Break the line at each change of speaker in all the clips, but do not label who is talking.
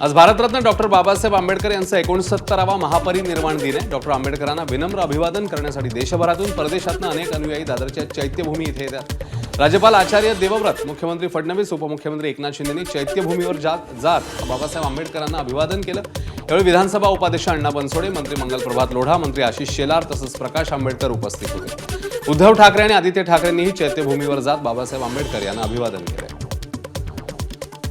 आज भारतरत्न डॉक्टर बाबासाहेब आंबेडकर यांचा 69वा महापरिनिर्वाण दिन आहे। डॉक्टर आंबेडकरांना विनम्र अभिवादन करण्यासाठी देशभरातून परदेशातून अनेक अनुयायी दादरच्या चैत्यभूमी इथे येतात। राज्यपाल आचार्य देवव्रत, मुख्यमंत्री फडणवीस, उपमुख्यमंत्री एकनाथ शिंदेंनी चैत्यभूमीवर जात बाबासाहेब आंबेडकरांना अभिवादन केलं। यावेळी विधानसभा उपाध्यक्ष अण्णा बनसोडे, मंत्री मंगल प्रभात लोढा, मंत्री आशिष शेलार तसंच प्रकाश आंबेडकर उपस्थित होते। उद्धव ठाकरे आणि आदित्य ठाकरेंनीही चैत्यभूमीवर जात बाबासाहेब आंबेडकर यांना अभिवादन केलं।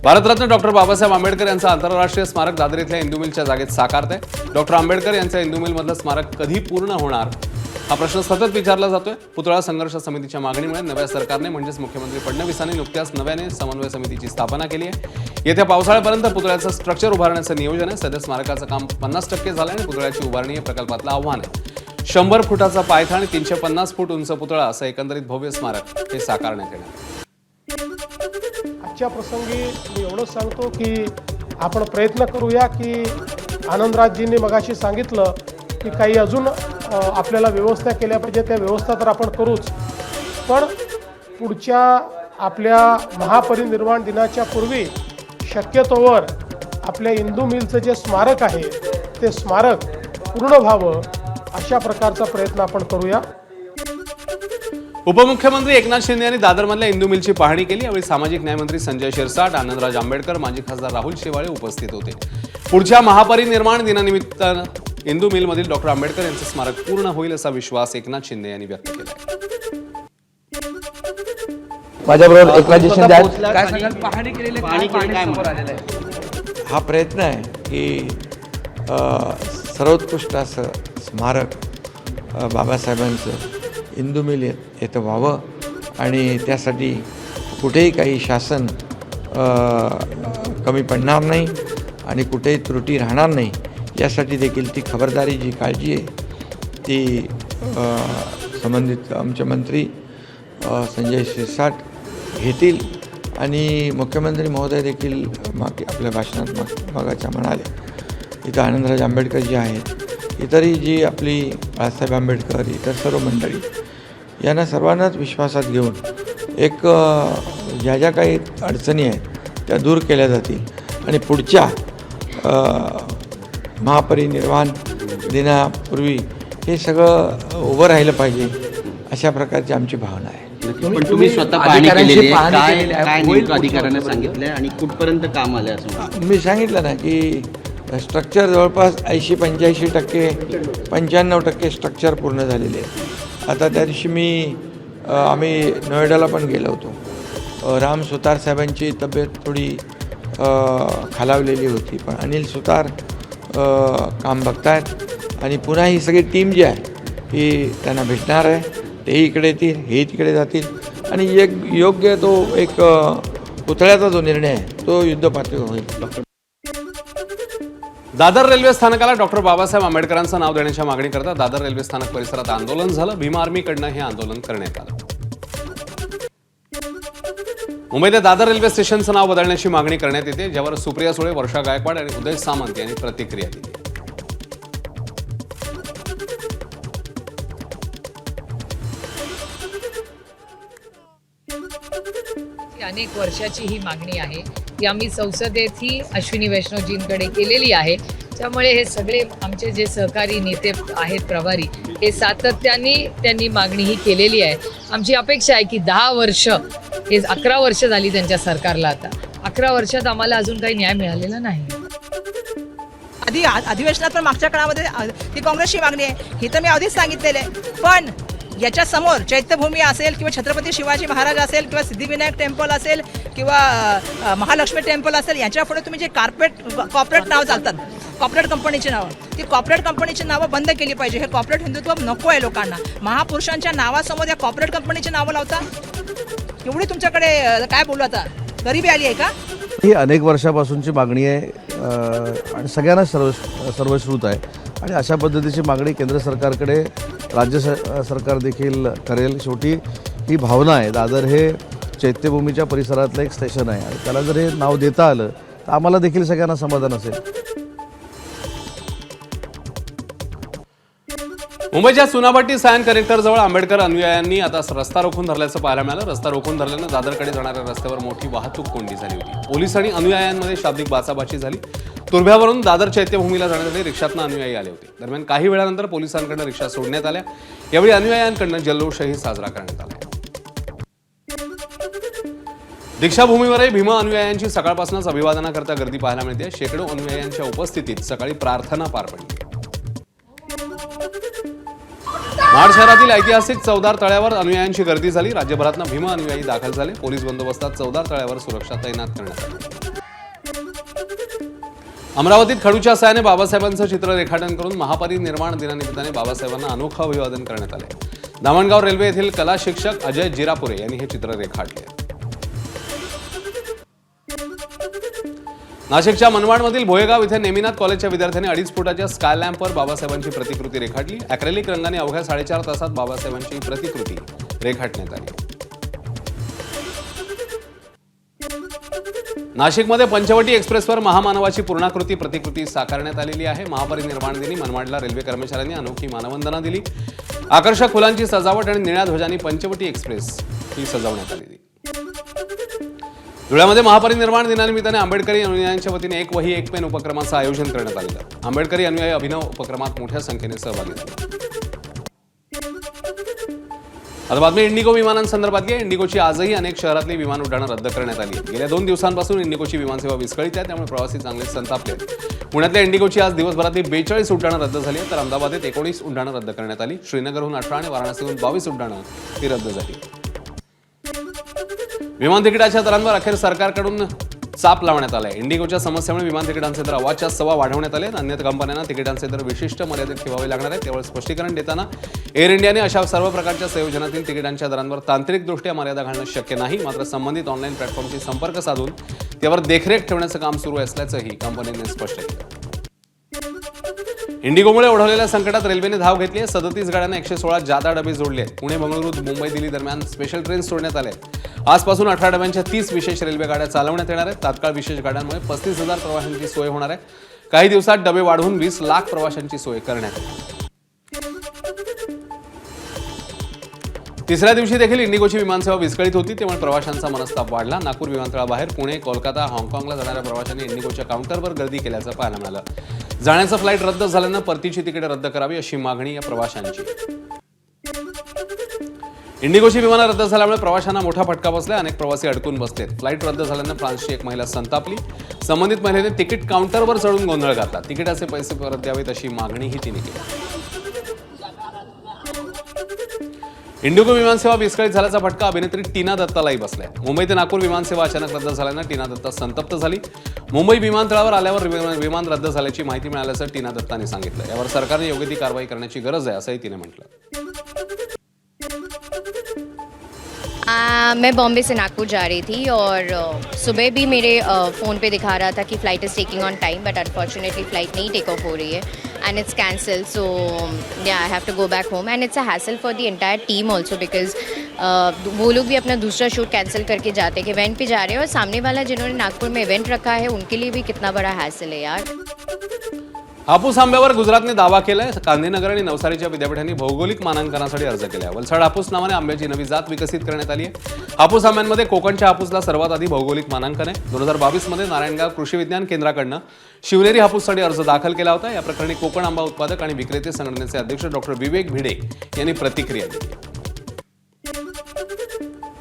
भारतरत्न डॉक्टर बाबासाहेब आंबेडकर यांचं आंतरराष्ट्रीय स्मारक दादर इथल्या इंदू मिलच्या जागेत साकारत आहे। डॉक्टर आंबेडकर यांच्या इंदू मिलमधलं स्मारक कधी पूर्ण होणार हा प्रश्न सतत विचारला जातोय। पुतळा संघर्ष समितीच्या मागणीमुळे नव्या सरकारने म्हणजेच मुख्यमंत्री फडणवीसांनी नुकत्याच नव्याने समन्वय समितीची स्थापना केली आहे। येत्या पावसाळ्यापर्यंत पुतळ्याचं स्ट्रक्चर उभारण्याचं नियोजन आहे। सध्या स्मारकाचं काम 50% झालं आणि पुतळ्याची उभारणी हे प्रकल्पातलं आव्हान आहे। 100 फुटाचा पायथा आणि 350 फूट उंच पुतळा असं एकंदरीत भव्य स्मारक हे साकारण्यात येणार आहे।
आजच्या प्रसंगी मी एवढंच सांगतो की आपण प्रयत्न करूया की आनंदराजजींनी मगाशी सांगितलं की काही अजून आपल्याला व्यवस्था केल्या पाहिजे, त्या व्यवस्था तर आपण करूच, पण पुढच्या आपल्या महापरिनिर्वाण दिनाच्या पूर्वी शक्यतोवर आपल्या इंदू मिलचं जे स्मारक आहे ते स्मारक पूर्ण व्हावं अशा प्रकारचा प्रयत्न आपण करूया।
उपमुख्यमंत्री एकनाथ शिंदे यांनी दादरमधल्या इंदू मिलची पाहणी केली। यावेळी सामाजिक न्यायमंत्री संजय शिरसाट, आनंदराज आंबेडकर, माजी खासदार राहुल शेवाळे उपस्थित होते। पुढच्या महापरिनिर्वाण दिनानिमित्त इंदू मिलमधील डॉक्टर आंबेडकर यांचं स्मारक पूर्ण होईल असा विश्वास एकनाथ शिंदे यांनी व्यक्त केला।
माझ्याबरोबर एकनाथजी शिंदे आहेत।
काय सांगाल, पाहणी केलेली काय समोर आलेलं आहे?
हा प्रयत्न आहे की सर्वोत्कृष्ट असं स्मारक बाबासाहेबांचं इंदू मिल येथं व्हावं आणि त्यासाठी कुठेही काही शासन कमी पडणार नाही आणि कुठेही त्रुटी राहणार नाही यासाठी देखील ती खबरदारी, जी काळजी आहे ती संबंधित आमचे मंत्री संजय शिरसाट घेतील आणि मुख्यमंत्री महोदय देखील आपल्या भाषणात मागाच्या म्हणाले। इथं आनंदराज आंबेडकर जे आहेत, इतरही जी आपली बाळासाहेब आंबेडकर, इतर सर्व मंडळी यांना सर्वांनाच विश्वासात घेऊन एक ज्या ज्या काही अडचणी आहेत त्या दूर केल्या जातील आणि पुढच्या महापरिनिर्वाण दिनापूर्वी हे सगळं उभं राहिलं पाहिजे अशा प्रकारची आमची भावना आहे।
पण तुम्ही स्वतः पाहणी केलेली आहे, काय नेमकं अधिकाऱ्यांना सांगितलंय आणि कुठपर्यंत काम आलंय असं?
मी सांगितलं ना की स्ट्रक्चर जवळपास 80-85%, 95% स्ट्रक्चर पूर्ण झालेले आहे। आता त्या दिवशी आम्ही नोएडाला पण गेलो होतो। राम सुतार साहेबांची तब्येत थोडी खालावलेली होती, पण अनिल सुतार काम बघतायत आणि पुन्हा ही सगळी टीम जी आहे ही त्यांना भेटणार आहे। तेही इकडे येतील, हे तिकडे जातील आणि एक योग्य तो एक पुतळ्याचा जो निर्णय आहे तो युद्धपातळीवर होईल।
दादर रेल्वे स्थानकाला डॉक्टर बाबासाहेब आंबेडकरांचं नाव देण्याच्या मागणीकरता दादर रेल्वे स्थानक परिसरात आंदोलन झालं। भीमा आर्मीकडनं हे आंदोलन करण्यात आलं। मुंबईत दादर रेल्वे स्टेशनचं नाव बदलण्याची मागणी करण्यात येते, ज्यावर सुप्रिया सुळे, वर्षा गायकवाड आणि उदय सामंत यांनी प्रतिक्रिया दिली।
अनेक वर्षाची ही मागणी आहे ती आम्ही संसदेतही अश्विनी वैष्णवजींकडे केलेली आहे। त्यामुळे हे सगळे आमचे जे सहकारी नेते आहेत, प्रभारी, हे सातत्याने त्यांनी मागणी ही केलेली आहे। आमची अपेक्षा आहे की 10 वर्ष, हे 11 वर्ष झाली त्यांच्या सरकारला, आता 11 वर्षात आम्हाला अजून काही न्याय मिळालेला नाही।
अधिवेशनात पण मागच्या काळामध्ये ती काँग्रेसची मागणी आहे, ही तर मी आधीच सांगितलेलं आहे। पण याच्या समोर चैत्यभूमी असेल किंवा छत्रपती शिवाजी महाराज असेल किंवा सिद्धिविनायक टेम्पल असेल किंवा महालक्ष्मी टेम्पल असेल, याच्या पुढे तुम्ही जे कॉर्पोरेट नाव चालतात, कॉर्पोरेट कंपनीची नावं, ती कॉर्पोरेट कंपनीची नावं बंद केली पाहिजे। हे कॉर्पोरेट हिंदुत्व नको आहे लोकांना। महापुरुषांच्या नावासमोर या कॉर्पोरेट कंपनीची नावं लावता, एवढी तुमच्याकडे काय बोलू आता, गरिबी आली आहे का?
ही अनेक वर्षापासूनची मागणी आहे आणि सगळ्यांना सर्वश्रुत आहे आणि अशा पद्धतीची मागणी केंद्र सरकारकडे राज्य सरकार देखील करेल। शेवटी ही भावना आहे, दादर हे चैत्यभूमीच्या परिसरातलं एक स्टेशन आहे आणि त्याला जर हे नाव देता आलं तर आम्हाला देखील सगळ्यांना समाधान असेल।
मुंबईच्या सुनाभाटी सायन कनेक्टर जवळ आंबेडकर अनुयायांनी आता रस्ता रोखून धरल्याचं पाहायला मिळालं। रस्ता रोखून धरल्यानं दादरकडे जाणाऱ्या रस्त्यावर मोठी वाहतूक कोंडी झाली होती। पोलीस आणि अनुयायांमध्ये शाब्दिक बाचाबाची झाली। तुर्भ्यावरून दादर चैत्यभूमीला जाण्यासाठी रिक्षातनं अनुयायी आले होते. दरम्यान काही वेळानंतर पोलिसांकडून रिक्षा सोडण्यात आल्या. यावेळी अनुयायांकडून जल्लोषही साजरा करण्यात आला. दीक्षाभूमीवरही भीम अनुयायांची सकाळपासूनच अभिवादनाकरता गर्दी पाहायला मिळते. शेकडो अनुयायांच्या उपस्थितीत सकाळी प्रार्थना पार पडली. महाड शहरातील ऐतिहासिक चौदार तळ्यावर अनुयायांची गर्दी झाली. राज्यभरातनं भीम अनुयायी दाखल झाले. पोलीस बंदोबस्तात चौदार तळ्यावर सुरक्षा तैनात करण्यात आली. अमरावतीत खडूच्या साहाय्याने बाबासाहेबांचं चित्र रेखाटन करून महापरिनिर्वाण दिनानिमित्ताने बाबासाहेबांना अनोखं अभिवादन करण्यात आले. दामणगाव रेल्वे येथील कला शिक्षक अजय जिरापुरे यांनी हे चित्र रेखाटले. नाशिकच्या मनमाडमधील भोयेगाव इथे नेमिनाथ कॉलेजच्या विद्यार्थ्यांनी 2.5 फुटाच्या स्काय लॅम्पवर बाबासाहेबांची प्रतिकृती रेखाटली. अॅक्रेलिक रंगाने अवघ्या 4.5 तासात बाबासाहेबांची प्रतिकृती रेखाटण्यात आली. नाशिकमध्ये पंचवटी एक्सप्रेसवर महामानवाची पूर्णाकृती प्रतिकृती साकारण्यात आलेली आहे. महापरिनिर्वाण दिनी मनमाडला रेल्वे कर्मचाऱ्यांनी अनोखी मानवंदना दिली. आकर्षक फुलांची सजावट आणि निळ्या ध्वजांनी पंचवटी एक्सप्रेस ही सजवण्यात आलेली. धुळ्यामध्ये महापरिनिर्वाण दिनानिमित्ताने आंबेडकरी अनुयायांच्या वतीने एक वही एक पेन उपक्रमाचं आयोजन करण्यात आलेलं. आंबेडकरी अनुयायी अभिनव उपक्रमात मोठ्या संख्येने सहभागी झाले. आता बातमी इंडिगो विमानांसंदर्भातली आहे. इंडिगोची आजही अनेक शहरातली विमान उड्डाणं रद्द करण्यात आली आहेत. गेल्या 2 दिवसांपासून इंडिगोची विमानसेवा विस्कळीत आहे, त्यामुळे प्रवासी चांगले संतापले आहेत. पुण्यातल्या इंडिगोची आज दिवसभरातली 42 उड्डाणं रद्द झाली आहेत, तर अहमदाबादेत 19 उड्डाणं रद्द करण्यात आली. श्रीनगरहून 18 आणि वाराणसीहून 22 उड्डाणं ही रद्द झाली. विमान तिकिटाच्या दरांवर अखेर सरकारकडून चाप लावण्यात आलाय. इंडिगोच्या समस्येमुळे विमान तिकिटांचे दर अव्वाच्या सव्वा वाढवण्यात आले. अन्य कंपन्यांना तिकिटांचे दर विशिष्ट मर्यादेत ठेवावे लागणार आहेत. केवळ स्पष्टीकरण देताना एअर इंडियाने अशा सर्व प्रकारच्या संयोजनातील तिकिटांच्या दरांवर तांत्रिकदृष्ट्या मर्यादा घालणं शक्य नाही. मात्र संबंधित ऑनलाईन प्लॅटफॉर्मशी संपर्क साधून त्यावर देखरेख ठेवण्याचं काम सुरू असल्याचंही कंपनीने स्पष्ट केलं. इंडिगोमुळे ओढवलेल्या संकटात रेल्वेने धाव घेतली आहे. 37 गाड्यांना 116 जादा डबे जोडले आहेत. पुणे बंगळुरू मुंबई दिल्ली दरम्यान स्पेशल ट्रेन सोडण्यात आल्या आहेत. आजपासून 18 डब्यांच्या 30 विशेष रेल्वे गाड्या चालवण्यात येणार आहेत. तात्काळ विशेष गाड्यांमुळे 35,000 प्रवाशांची सोय होणार आहे. काही दिवसात डबे वाढवून 20 लाख प्रवाशांची सोय करण्यात येईल. तिसऱ्या दिवशी देखील इंडिगोची विमानसेवा विस्कळीत होती, त्यामुळे प्रवाशांचा मनस्ताप वाढला. नागपूर विमानतळाबाहेर पुणे, कोलकाता, हाँगकाँगला जाणाऱ्या प्रवाशांनी इंडिगोच्या काउंटरवर गर्दी केल्याचं पाहायला मिळालं. जाण्याचं फ्लाईट रद्द झाल्यानं परतीची तिकीट रद्द करावी अशी मागणी या प्रवाशांची. इंडिगोची विमानं रद्द झाल्यामुळे प्रवाशांना मोठा फटका बसलाय. अनेक प्रवासी अडकून बसलेत. फ्लाईट रद्द झाल्यानं फ्रान्सची एक महिला संतापली. संबंधित महिलेने तिकीट काउंटरवर चढून गोंधळ घातला. तिकिटाचे पैसे परत द्यावेत अशी मागणीही तिने केली. इंडिगो विमानसेवा विस्कळीत झाल्याचा फटका अभिनेत्री टीना दत्तालाही बसलाय. मुंबई ते नागपूर विमानसेवा अचानक रद्द झाल्यानं टीना दत्ता संतप्त झाली. मुंबई विमानतळावर आल्यावर विमान रद्द झाल्याची माहिती मिळाल्याचं टीना दत्ताने सांगितलं. यावर सरकारने योग्य ती कारवाई करण्याची गरज आहे असंही तिने म्हटलं.
मैं बॉम्बे से नागपुर जा रही थी और सुबह भी मेरे फ़ोन पे दिखा रहा था कि flight is taking on time, but unfortunately flight नहीं टेक ऑफ हो रही है एंड इट्स कैंसिल. सो या I have to go back home and it's a hassle for the entire team also, because वो लोग भी अपना दूसरा शूट कैंसिल करके जाते हैं कि इवेंट पे जा रहे हैं, और सामने वाला जिन्होंने नागपुर में इवेंट रखा है उनके लिए भी कितना बड़ा हैसल है यार.
हापूस आंब्यावर गुजरातने दावा केलाय. गांधीनगर आणि नवसारीच्या विद्यापीठांनी भौगोलिक मानांकनासाठी अर्ज केलाय. वलसाड हापूस नावाने आंब्याची नवी जात विकसित करण्यात आली आहे. हापूस आंब्यांमध्ये कोकणच्या हापूसला सर्वात आधी भौगोलिक मानांकन आहे. 2022 मध्ये नारायणगाव कृषी विज्ञान केंद्राकडनं शिवनेरी हापूससाठी अर्ज दाखल केला होता. या प्रकरणी कोकण आंबा उत्पादक आणि विक्रेते संघटनेचे अध्यक्ष डॉक्टर विवेक भिडे यांनी प्रतिक्रिया दिली.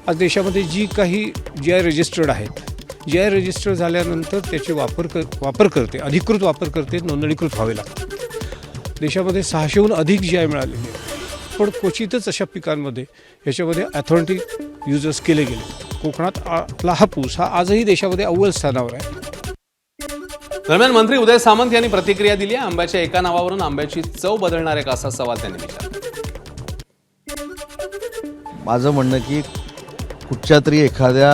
आज देशामध्ये जी काही GI रजिस्टर्ड आहेत, GI रजिस्टर झाल्यानंतर त्याचे वापरकर्ते, अधिकृत वापरकर्ते नोंदणीकृत व्हावे लागतात. देशामध्ये 600हून अधिक GI मिळालेले आहेत, पण क्वचितच अशा पिकांमध्ये याच्यामध्ये ऑथेंटिक युजर्स केले गेले. कोकणात आपला हापूस हा आजही देशामध्ये अव्वल स्थानावर आहे.
दरम्यान मंत्री उदय सामंत यांनी प्रतिक्रिया दिली आहे. आंब्याच्या एका नावावरून आंब्याची चव बदलणार आहे का असा सवाल त्यांनी विचारला.
माझं म्हणणं की कुठच्या तरी एखाद्या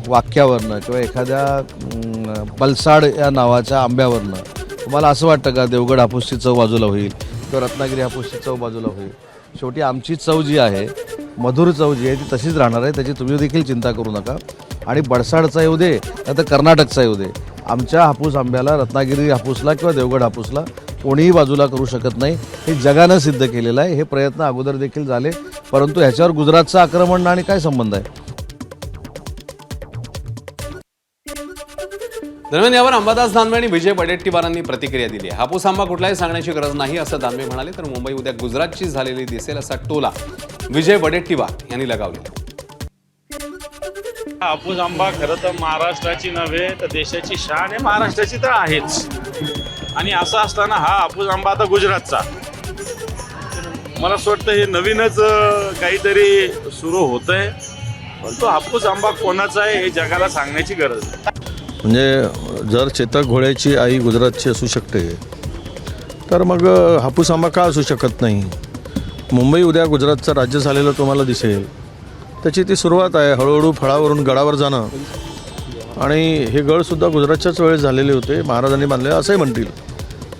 वाक्यावरनं किंवा एखाद्या पलसाड या नावाच्या आंब्यावरनं तुम्हाला असं वाटतं का देवगड हापूसची चव बाजूला होईल किंवा रत्नागिरी हापूसची चव बाजूला होईल? शेवटी आमची चव जी आहे, मधुर चव जी आहे, ती तशीच राहणार आहे. त्याची तुम्ही देखील चिंता करू नका. आणि बडसाडचा येऊ दे नाही तर कर्नाटकचा येऊ दे, आमच्या हापूस आंब्याला, रत्नागिरी हापूसला किंवा देवगड हापूसला कोणीही बाजूला करू शकत नाही. हे जगानं सिद्ध केलेलं आहे. हे प्रयत्न अगोदर देखील झाले, परंतु ह्याच्यावर गुजरातचं आक्रमण आणि काय संबंध आहे?
दरम्यान यावर अंबादास दानवे आणि विजय वडेट्टीवारांनी प्रतिक्रिया दिली आहे. हापूस आंबा कुठलाही सांगण्याची गरज नाही असं दानवे म्हणाले, तर मुंबई उद्या गुजरातची झालेली दिसेल असा टोला विजय वडेट्टीवार यांनी लावला.
हापूस आंबा खरं तर महाराष्ट्राची नव्हे तर देशाची शान आहे. महाराष्ट्राची तर आहेच, आणि असं असताना हा हापूस आंबा आता गुजरातचा. मला असं वाटतं हे नवीनच काहीतरी सुरू होतंय, पण तो हापूस आंबा कोणाचा आहे हे जगाला सांगण्याची गरज नाही.
म्हणजे जर चेतक घोड्याची आई गुजरातची असू शकते तर मग हापूस आंबा का असू शकत नाही. मुंबई उद्या गुजरातचं राज्य झालेलं तुम्हाला दिसेल. त्याची ती सुरुवात आहे, हळूहळू फळावरून गडावर जाणं. आणि हे गडसुद्धा गुजरातच्याच वेळेस झालेले होते, महाराजांनी बांधले असंही म्हणतील.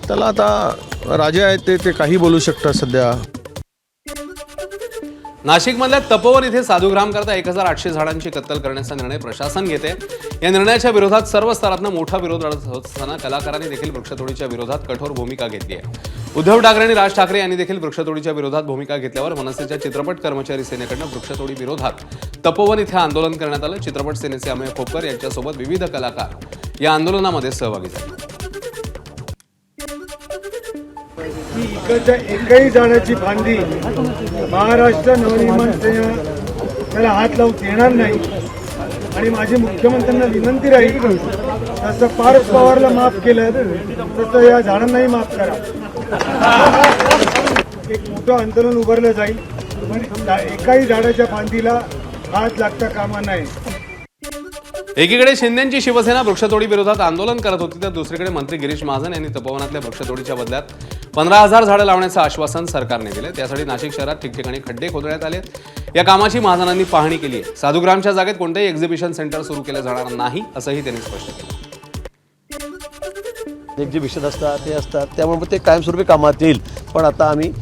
त्याला आता राजे आहेत ते काही बोलू शकतात सध्या.
नाशिकमधल्या तपोवन इथे साधुग्रामकरता 1800 झाडांची कत्तल करण्याचा निर्णय प्रशासन घेते. या निर्णयाच्या विरोधात सर्व स्तरातून मोठा विरोध होत असताना कलाकारांनी देखील वृक्षतोडीच्या विरोधात कठोर भूमिका घेतली आहे. उद्धव ठाकरे आणि राज ठाकरे यांनी देखील वृक्षतोडीच्या विरोधात भूमिका घेतल्यावर मनसेच्या चित्रपट कर्मचारी सेनेकडून वृक्षतोडी विरोधात तपोवन इथे आंदोलन करण्यात आलं. चित्रपट सेनेचे अमेय खोपकर यांच्यासोबत विविध कलाकार या आंदोलनामध्ये सहभागी झाले.
इकडच्या एकही झाडाची फांदी महाराष्ट्र नवनिर्माण सेना त्याला हात लावून देणार नाही. आणि माझी मुख्यमंत्र्यांना विनंती राहील, जसं पारस पवारला माफ केलं तसं या झाडांनाही माफ करा. एक मोठं आंदोलन उभारलं जाईल, पण एकाही झाडाच्या फांदीला हात लागता कामा नये.
एकीकडे शिंदेची शिवसेना वृक्षतोडी विरोधात आंदोलन करत होती, तर दुसरीकडे मंत्री गिरीश महाजन यांनी तपोवनातल्या वृक्षतोडीच्या बदल्यात 15,000 झाडं लावण्याचं आश्वासन सरकारने दिले. त्यासाठी नाशिक शहरात ठिकठिकाणी खड्डे खोदण्यात आले. या कामाची महाजनांनी पाहणी केली आहे. साधुग्रामच्या जागेत कोणतेही एक्झिबिशन सेंटर सुरू केलं जाणार नाही असंही त्यांनी स्पष्ट केलं.
एक्झिबिशन असतात ते असतात, त्यामुळे ते कायमस्वरूपी कामात येईल. पण आता आम्ही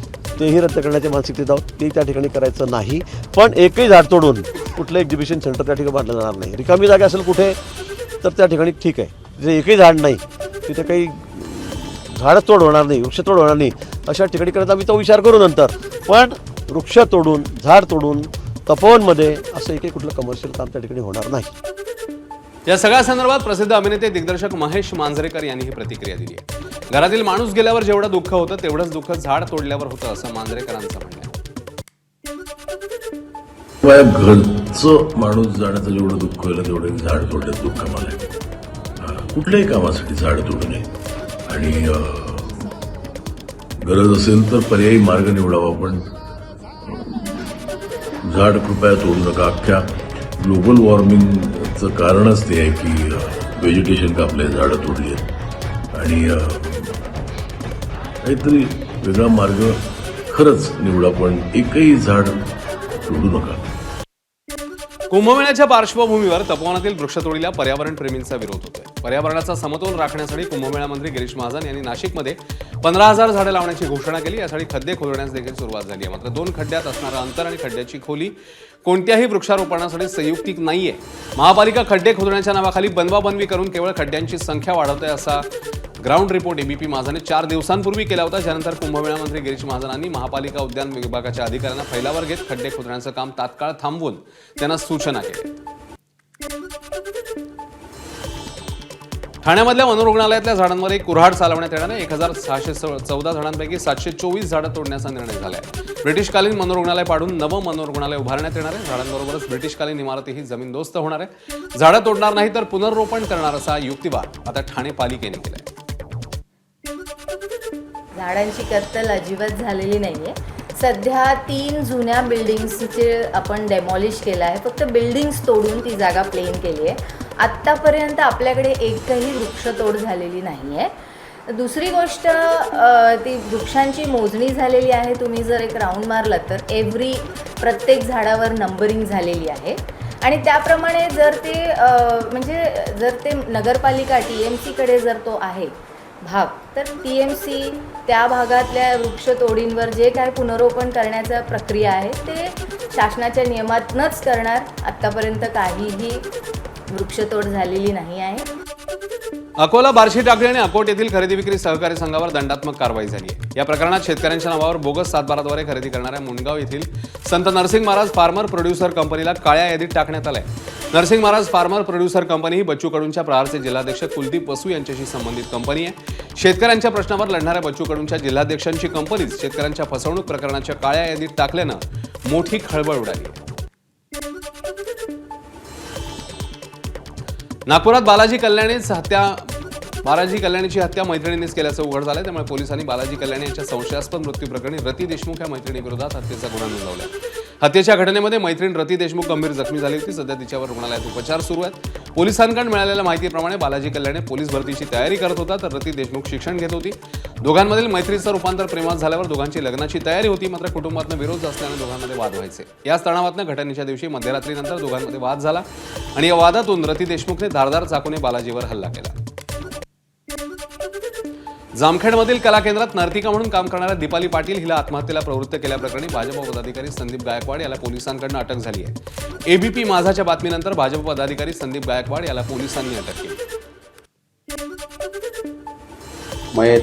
तेही रद्द करण्याच्या मानसिकतेत आहोत. ते त्या ठिकाणी करायचं नाही. पण एकही झाड तोडून कुठलं एक्झिबिशन सेंटर त्या ठिकाणी बांधलं जाणार नाही. रिकामी जागा असेल कुठे तर त्या ठिकाणी ठीक आहे. जे एकही झाड नाही तिथे काही झाडं तोड होणार नाही, वृक्षतोड होणार नाही, अशा ठिकाणी करत आम्ही तो विचार करू नंतर. पण वृक्ष तोडून झाड तोडून तपोवनमध्ये असं एकही कुठलं कमर्शियल काम त्या ठिकाणी होणार नाही.
या सगळ्या संदर्भात प्रसिद्ध अभिनेते दिग्दर्शक महेश मांजरेकर यांनी ही प्रतिक्रिया दिली आहे. घरातील माणूस गेल्यावर जेवढं दुःख होतं तेवढंच दुःख झाड तोडल्यावर होतं असं मांजरेकरांचं म्हणणं आहे.
घरचं माणूस जाण्याचं जेवढं दुःख होईल तेवढं झाड तोडण्याचं दुःख मला आहे. कुठल्याही कामासाठी झाड तोडू नये, आणि गरज असेल तर पर्यायी मार्ग निवडावा. पण झाड कृपया तोडू नका. अख्ख्या ग्लोबल वॉर्मिंगचं कारणच ते आहे की व्हेजिटेशन कापले, झाडं तोडली आहेत. आणि काहीतरी वेगळा मार्ग खरंच निवडा, पण एकही झाड तोडू नका.
कुंभमेळ्याच्या पार्श्वभूमीवर तपोवनातील वृक्षतोडीला पर्यावरण प्रेमींचा विरोध होतोय. पर्यावरणाचा समतोल राखण्यासाठी कुंभमेळा मंत्री गिरीश महाजन यांनी नाशिकमध्ये 15,000 झाडं लावण्याची घोषणा केली. यासाठी खड्डे खोदण्यास देखील सुरुवात झाली आहे. मात्र 2 खड्ड्यात असणारं अंतर आणि खड्ड्याची खोली कोणत्याही वृक्षारोपणासाठी संयुक्तिक नाहीये. महापालिका खड्डे खोदण्याच्या नावाखाली बनवाबनवी करून केवळ खड्ड्यांची संख्या वाढवते असा ग्राउंड रिपोर्ट एबीपी माझाने 4 दिवसांपूर्वी केला होता. ज्यानंतर कुंभमेळा मंत्री गिरीश महाजनांनी महापालिका उद्यान विभागाच्या अधिकाऱ्यांना फैलावर घेत खड्डे खोदण्याचं काम तात्काळ थांबवून त्यांना सूचना केल्या. ठाण्यामधल्या मनोरुग्णालयातल्या झाडांवर एक कुऱ्हाड चालवण्यात येणार आहे. 1614 झाडांपैकी 724 झाडं तोडण्याचा निर्णय झाला आहे. ब्रिटिशकालीन मनोरुग्णालय पाडून नवं मनोरुग्णालय उभारण्यात येणार आहे. झाडांबरोबरच ब्रिटिशकालीन इमारतीही जमीनदोस्त होणार आहे. झाडं तोडणार नाही तर पुनर्रोपण करणार असा युक्तिवाद आता ठाणे पालिकेने केलाय.
झाडांची कत्तल अजिबात झालेली नाहीये. सध्या 3 जुन्या बिल्डिंग्सचे आपण डेमॉलिश केलं आहे. फक्त बिल्डिंग्स तोडून ती जागा प्लेन केली आहे. आत्तापर्यंत आपल्याकडे एकही वृक्षतोड झालेली नाही आहे. दुसरी गोष्ट, ती वृक्षांची मोजणी झालेली आहे. तुम्ही जर एक राऊंड मारला तर प्रत्येक झाडावर नंबरिंग झालेली आहे. आणि त्याप्रमाणे जर ते नगरपालिका TMCकडे जर तो आहे भाग, तर TMC त्या भागातल्या वृक्षतोडींवर जे काय पुनरोपण करण्याचा प्रक्रिया आहे ते शासनाच्या नियमातनंच करणार. आत्तापर्यंत काहीही वृक्षतोड झालेली नाही आहे.
अकोला, बार्शी, टाकळी आणि अकोट येथील खरेदी विक्री सहकारी संघावर दंडात्मक कारवाई झाली आहे. या प्रकरणात शेतकऱ्यांच्या नावावर बोगस सातबाराद्वारे खरेदी करणाऱ्या मुंडगाव येथील संत नरसिंग महाराज फार्मर प्रोड्युसर कंपनीला काळ्या यादीत टाकण्यात आलंय. Narsing Maharaj farmer producer company ही बच्चू कडूंच्या प्रहारचे जिल्हाध्यक्ष कुलदीप वसू यांच्याशी संबंधित कंपनी आहे. शेतकऱ्यांच्या प्रश्नावर लढणाऱ्या बच्चू कडूंच्या जिल्हाध्यक्षांची कंपनीच शेतकऱ्यांच्या फसवणूक प्रकरणाच्या काळ्या यादीत टाकल्यानं मोठी खळबळ उडाली आहे. नागपुरात बालाजी कल्याणीची हत्या मैत्रिणीनेच केल्याचं उघड झालंय. त्यामुळे पोलिसांनी बालाजी कल्याणी यांच्या संशयास्पद मृत्यू प्रकरणी रती देशमुख या मैत्रिणीविरोधात हत्येचा गुन्हा नोंदवला. हत्येच्या घटनेमध्ये मैत्रीण रती देशमुख गंभीर जखमी झाली होती. सध्या तिच्यावर रुग्णालयात उपचार सुरू आहेत. पोलिसांकडून मिळालेल्या माहितीप्रमाणे बालाजी कल्याणी पोलीस भरतीची तयारी करत होता, तर रती देशमुख शिक्षण घेत होती. दोघांमधील मैत्रीचं रूपांतर प्रेमात झाल्यावर दोघांची लग्नाची तयारी होती. मात्र कुटुंबातनं विरोध असल्यानं दोघांमध्ये वाद व्हायचे. याच तणावातनं घटनेच्या दिवशी मध्यरात्रीनंतर दोघांमध्ये वाद झाला आणि या वादातून रती देशमुखने धारदार चाकूने बालाजीवर हल्ला केला. जामखेडमधील कला केंद्रात नर्तिका म्हणून काम करणाऱ्या दीपाली पाटील हिला आत्महत्येला प्रवृत्त केल्याप्रकरणी भाजप पदाधिकारी संदीप गायकवाड याला पोलिसांकडून अटक झाली आहे. एबीपी माझाच्या बातमीनंतर भाजप पदाधिकारी संदीप गायकवाड याला पोलिसांनी अटक केली.
मयत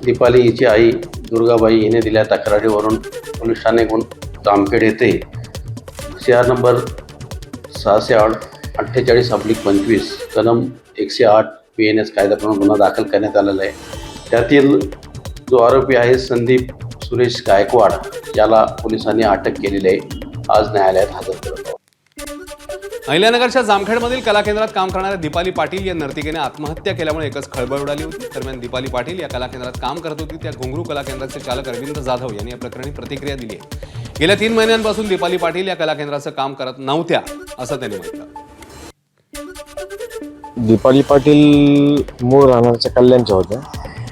दीपाली हिची आई दुर्गाबाई हिने दिलेल्या तक्रारीवरून पोलीस ठाणे जामखेड येथे CR नंबर 608/48/25 कलम 108 PNS कायद्याप्रमाणे गुन्हा दाखल करण्यात आलेला आहे. त्यातील जो आरोपी आहे संदीप सुरेश गायकवाड याला पोलिसांनी अटक केलेली आहे. आज न्यायालयात हजर करत आहोत.
अहिल्यानगरच्या जामखेडमधील कला केंद्रात काम करणाऱ्या दीपाली पाटील या नर्तिकेने आत्महत्या केल्यामुळे एकच खळबळ उडाली होती. दरम्यान दीपाली पाटील या कला केंद्रात काम करत होती. त्या घुंगरू कला केंद्राचे चालक अरविंद जाधव यांनी या प्रकरणी प्रतिक्रिया दिली आहे. गेल्या 3 महिन्यांपासून दीपाली पाटील या कला केंद्राचं काम करत नव्हत्या असं त्यांनी म्हटलं.
दीपाली पाटील मूळ राहण्याच्या कल्याणच्या होत्या.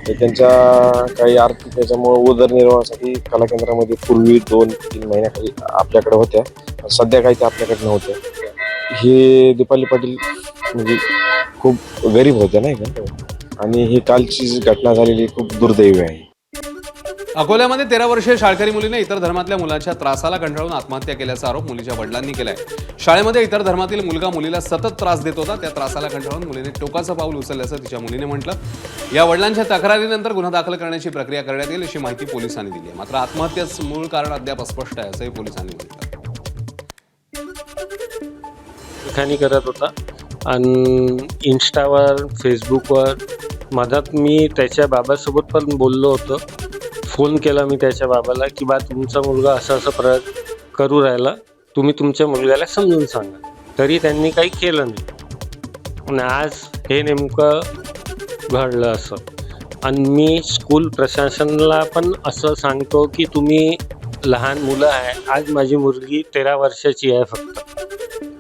त्यांच्या काही आर्थिक त्याच्यामुळे उदरनिर्वाहासाठी कला केंद्रामध्ये पूर्वी 2-3 महिन्याखाली आपल्याकडे होत्या. सध्या काही ते आपल्याकडे नव्हत्या. हे दीपाली पाटील म्हणजे खूप गरीब होत्या नाही का, आणि ही कालची जी घटना झालेली खूप दुर्दैवी आहे.
अकोल्यामध्ये 13 वर्षीय शाळकरी मुलीने इतर धर्मातल्या मुलाच्या त्रासाला कंटाळून आत्महत्या केल्याचा आरोप मुलीच्या वडिलांनी केलाय. शाळेमध्ये इतर धर्मातील मुलगा मुलीला सतत त्रास देत होता. त्या त्रासाला कंटाळून मुलीने टोकाचं पाऊल उचलल्याचं तिच्या मुलीने म्हटलं. या वडिलांच्या तक्रारीनंतर गुन्हा दाखल करण्याची प्रक्रिया करण्यात येईल अशी माहिती पोलिसांनी दिली आहे. मात्र आत्महत्येचं मूळ कारण अद्याप अस्पष्ट आहे असंही पोलिसांनी म्हटलं.
लिखाणी करत होता आणि इंस्टावर फेसबुकवर मधात मी त्याच्या बाबासोबत पण बोललो होतो. फोन केला मी त्याच्या बाबाला की बा तुमचा मुलगा असं करू राहिला, तुम्ही तुमच्या मुलग्याला समजून सांगा. तरी त्यांनी काही केलं नाही. आणि आज हे नेमकं घडलं असं. आणि मी स्कूल प्रशासनाला पण असं सांगतो की तुम्ही लहान मुलं आहे. आज माझी मुलगी 13 वर्षाची आहे फक्त.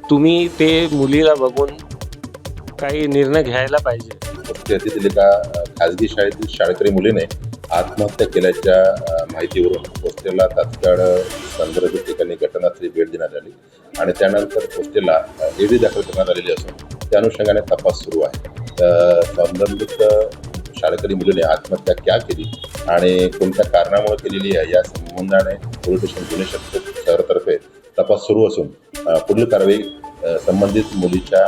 तुम्ही ते मुलीला बघून काही निर्णय घ्यायला पाहिजे.
तेथील एका खाजगी शाळेतील शाळकरी मुलीने आत्महत्या केल्याच्या माहितीवरून पोस्टेला तात्काळ संदर्भित ठिकाणी घटनास्थळी भेट देण्यात आली आणि त्यानंतर पोस्टेला एडी दाखल करण्यात आलेली असून त्या अनुषंगाने तपास सुरू आहे. संबंधित शाळकरी मुलीने आत्महत्या क्या केली आणि कोणत्या कारणामुळे केलेली आहे या संबंधाने पोलीस स्टेशन गुन्हे शाखा शहरातर्फे तपास सुरू असून पुढील कारवाई संबंधित मुलीच्या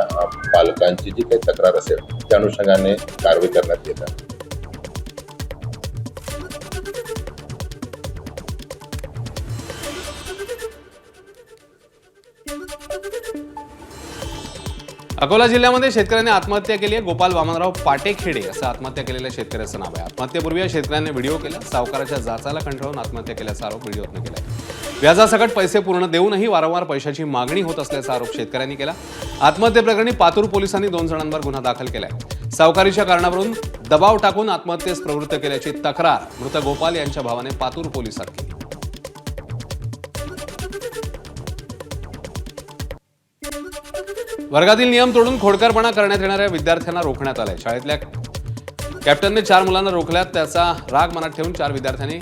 पालकांची जी काही तक्रार असेल त्या अनुषंगाने कारवाई करण्यात येत आहे.
अकोला जिल्ह्यामध्ये शेतकऱ्यांनी आत्महत्या केली आहे. गोपाल वामनराव पाटेखेडे असं आत्महत्या केलेल्या शेतकऱ्याचं नाव आहे. आत्महत्येपूर्वी या शेतकऱ्यांनी व्हिडिओ केला. सावकाराच्या जाचाला कंटाळून आत्महत्या केल्याचा आरोप व्हिडिओतनं केला. व्याजासकट पैसे पूर्ण देऊनही वारंवार पैशाची मागणी होत असल्याचा आरोप शेतकऱ्यांनी केला. आत्महत्येप्रकरणी पातूर पोलिसांनी 2 जणांवर गुन्हा दाखल केलाय. सावकारीच्या कारणावरून दबाव टाकून आत्महत्येस प्रवृत्त केल्याची तक्रार मृत गोपाल यांच्या भावाने पातूर पोलिसात केली. वर्गातील नियम तोडून खोडकरपणा करण्यात येणाऱ्या विद्यार्थ्यांना रोखण्यात आलंय. शाळेतल्या कॅप्टनने 4 मुलांना रोखल्यात. त्याचा राग मनात ठेवून 4 विद्यार्थ्यांनी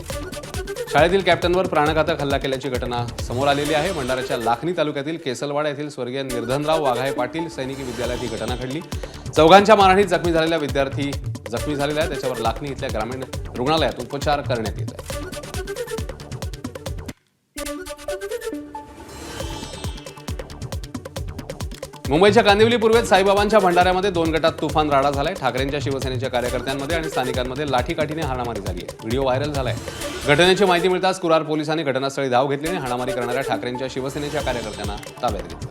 शाळेतील कॅप्टनवर प्राणघातक हल्ला केल्याची घटना समोर आलेली आहे. भंडाऱ्याच्या लाखनी तालुक्यातील केसलवाडा येथील स्वर्गीय निर्धनराव वाघाये पाटील सैनिकी विद्यालयात ही घटना घडली. 4घांच्या मारहाणीत जखमी झालेला विद्यार्थी जखमी झालेला आहे. त्याच्यावर लाखनी इथल्या ग्रामीण रुग्णालयात उपचार करण्यात येत आहे. मुंबईच्या कांदिवली पूर्वेत साईबाबांच्या भंडाऱ्यामध्ये 2 गटात तुफान राडा झालाय. ठाकरेंच्या शिवसेनेच्या कार्यकर्त्यांमध्ये आणि स्थानिकांमध्ये लाठीकाठीने हाणामारी झाली आहे. व्हिडिओ व्हायरल झालाय. घटनेची माहिती मिळताच कुरार पोलिसांनी घटनास्थळी धाव घेतली आणि हाणामारी करणाऱ्या ठाकरेंच्या शिवसेनेच्या कार्यकर्त्यांना ताब्यात घेतलं.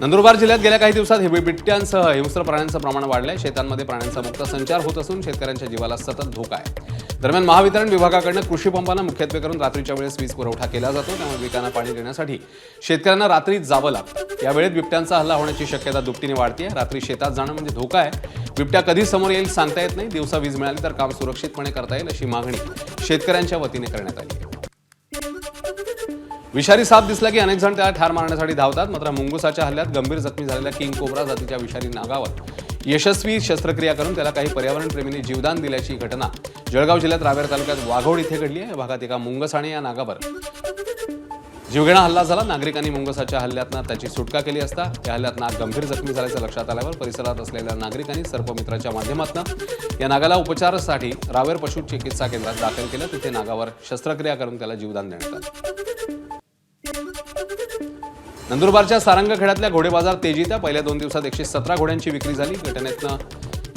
नंदुरबार जिल्ह्यात गेल्या काही दिवसात बिबट्यांसह हिंस्र प्राण्यांचं प्रमाण वाढलंय. शेतांमध्ये प्राण्यांचा मुक्त संचार होत असून शेतकऱ्यांच्या जीवाला सतत धोका आहे. दरम्यान महावितरण विभागाकडून कृषी पंपांना मुख्यत्वे करून रात्रीच्या वेळेस वीज पुरवठा केला जातो. त्यामुळे पिकांना पाणी देण्यासाठी शेतकऱ्यांना रात्री जावं लागतं. या वेळेत बिबट्यांचा हल्ला होण्याची शक्यता दुपटीने वाढते. रात्री शेतात जाणं म्हणजे धोका आहे. बिबट्या कधी समोर येईल सांगता येत नाही. दिवसा वीज मिळाली तर काम सुरक्षितपणे करता येईल अशी मागणी शेतकऱ्यांच्या वतीने करण्यात आली आहे. विषारी साप दिसला की अनेक जण त्याला ठार मारण्यासाठी धावतात. मात्र मुंगुसाच्या हल्ल्यात गंभीर जखमी झालेल्या किंग कोब्रा जातीच्या विषारी नागावर यशस्वी शस्त्रक्रिया करून त्याला काही पर्यावरण प्रेमींनी जीवदान दिल्याची घटना जळगाव जिल्ह्यात रावेर तालुक्यात वाघोड इथे घडली आहे. या भागात एका मुंगसाने या नागावर जीवघेणा हल्ला झाला. नागरिकांनी मुंगसाच्या हल्ल्यातनं त्याची सुटका केली असता या हल्ल्यात नाग गंभीर जखमी झाल्याचं लक्षात आल्यावर परिसरात असलेल्या नागरिकांनी सर्पमित्राच्या माध्यमातून या नागाला उपचारासाठी रावेर पशु चिकित्सा केंद्रात दाखल केलं. तिथे नागावर शस्त्रक्रिया करून त्याला जीवदान देण्यात आलं. नंदुरबारच्या सारंगखेड्यातल्या घोडे बाजार तेजीत पहिल्या 2 दिवसात 117 घोड्यांची विक्री झाली.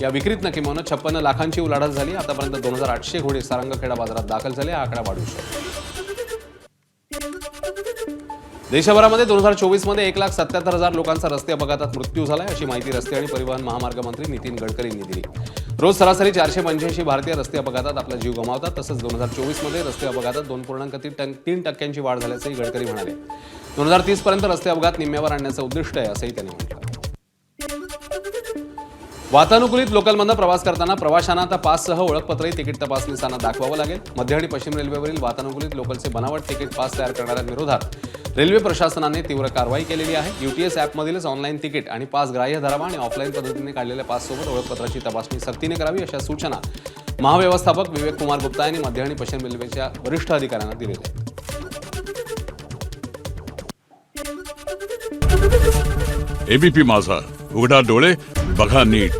या विक्रीतनं किमान 56 लाखांची उलाढाल झाली. आतापर्यंत 2800 घोडे सारंगखेडा बाजारात दाखल झाले. हा आकडा वाढू शकतो. देशभरामध्ये 2024 मध्ये 1,77,000 लोकांचा रस्ते अपघातात मृत्यू झालाय अशी माहिती रस्ते आणि परिवहन महामार्ग मंत्री नितीन गडकरी यांनी दिली. रोज सरासरी 485 भारतीय रस्ते अपघातात आपला जीव गमावतात. तसंच 2024 मध्ये रस्ते अपघातात 2.3% वाढ झाल्याचंही गडकरी म्हणाले. 2030 पर्यंत रस्ते अपघात निम्म्यावर आणण्याचं उद्दिष्ट आहे असंही त्यांनी म्हटलं. वातानुकूलित लोकलमधनं प्रवास करताना प्रवाशांना आता पाससह ओळखपत्रही तिकीट तपासणीसाना दाखवावं लागेल. मध्य आणि पश्चिम रेल्वेवरील वातानुकूलित लोकलचे बनावट तिकीट पास तयार करणाऱ्यांविरोधात रेल्वे प्रशासनाने तीव्र कारवाई केलेली आहे. UTS ॲपमधीलच ऑनलाईन तिकीट आणि पास ग्राह्य धरावा आणि ऑफलाईन पद्धतीने काढलेल्या पाससोबत ओळखपत्राची तपासणी सक्तीने करावी अशा सूचना महाव्यवस्थापक विवेक कुमार गुप्ता यांनी मध्य आणि पश्चिम रेल्वेच्या वरिष्ठ अधिकाऱ्यांना दिलेल्या आहेत.
ABP माझा, उघडा डोळे बघा नीट.